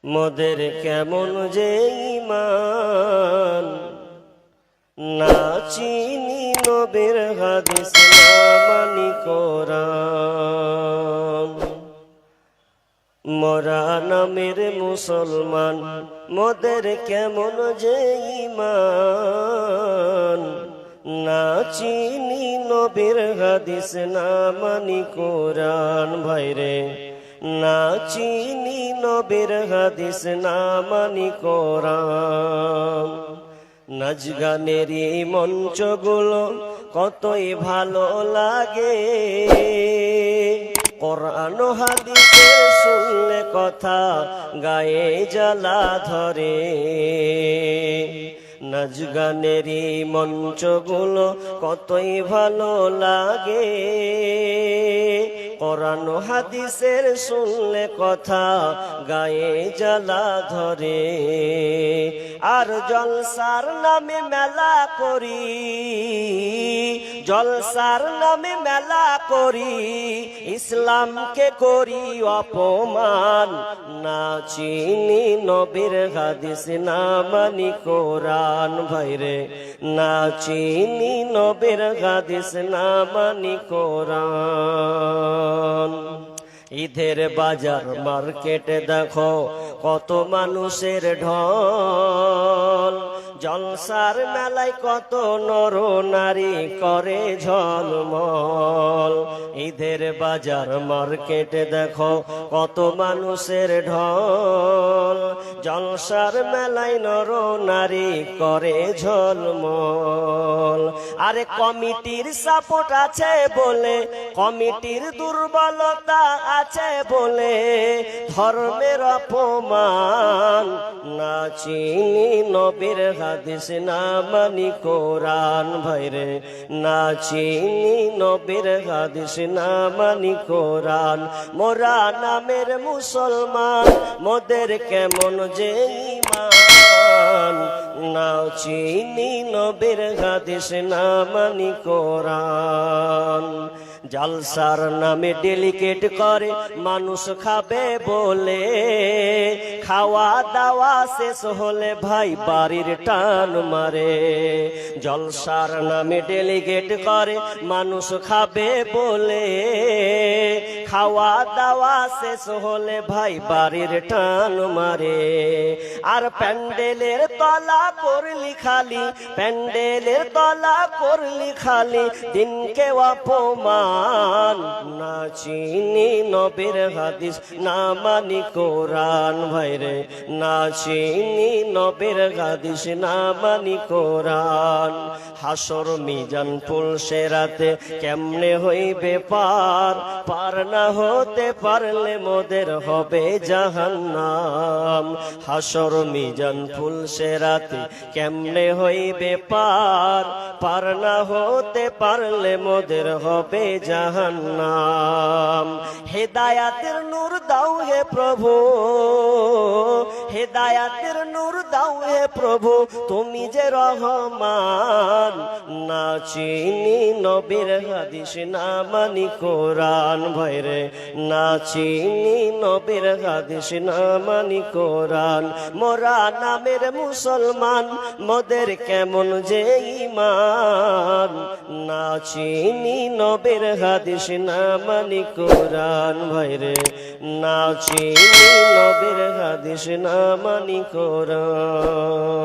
মোদের কেমন যে ঈমান, না চিনি নবীর হাদিস না মানি কোরআন। মোরা নামের মুসলমান, মোদের কেমন যে ঈমান, না চিনি নবীর হাদিস না মানি কোরআন। ভাইরে না চিনি নবীর হাদিস না মানি কোরআন। নাচ গানেরই মঞ্চগুলো কতই ভালো লাগে, কোরআন হাদিসে শুনলে কথা গায়ে জ্বালা ধরে। নাচ গানেরই মঞ্চগুলো কতই ভালো লাগে, কোরআন হাদিসের শুনলে কথা গায়ে জ্বালা ধরে। আর জলসার নামে মেলা করি, জলসার নামে মেলা করি, ইসলামকে করি অপমান। না চিনি নবীর হাদিস না মানি কোরআন। ভাইরে না চিনি নবীর হাদিস না মানি কোরআন। ঈদের বাজার মার্কেটে দেখো কত মানুষের ঢল, জলসার মেলায় কত নর নারী করে ঝলমল। ঈদের বাজার মার্কেটে দেখো কত মানুষের ঢল, জলসার মেলায় নর নারী করে ঝলমল। আরে কমিটির সাপোর্ট আছে বলে, কমিটির দুর্বলতা আছে বলে ধর্মের অপমান। না চিনি নবীর হাদিস না মানি কোরআন। ভাইরে না চিনি নবীর হাদিস না মানি কোরআন। মোরা নামের মুসলমান, মোদের কেমন যে ঈমান, না চিনি নবীর হাদিস না মানি কোরআন। জালসার নামে ডেলিকেট করে মানুষ খাবে বলে, খাওয়া দাওয়া শেষ হলে ভাই বাড়ির টান মারে। জলসার নামে ডেলিগেট করে মানুষ খাবে বলে, খাওয়া দাওয়া শেষ হলে ভাই বাড়ির টান মারে। আর প্যান্ডেলের তলা করলি খালি, প্যান্ডেলের তলা করলি খালি, দিনকে অপমান। না চিনি নবীর হাদিস না মানি কোরআন। ভাইরে না চিনি নবীর হাদিস না মানি কোরআন। হাসর মিজান পুলসে রাতে কেমনে হইবে পার, পার না হতে পারলে মোদের হবে জাহান্নাম। হাসর মিজান পুলসে রাতে কেমনে হইবে পার, পার না হতে পারলে মোদের হবে জাহান্নাম। হেদায়াতের নূর দাও হে প্রভু, হেদায়াতের নূর দাও হে প্রভু, তুমি যে রহমান। না চিনি নবীর হাদিস না মানি কোরআন। ভাইরে না চিনি নবীর হাদিস না মানি কোরআন। মোরা নামের মুসলমান, মোদের কেমন যে ঈমান, না চিনি নবীর হাদিস না মানি কোরআন। ভাইরে না চিনি নবীর হাদিস না মানি কোরআন।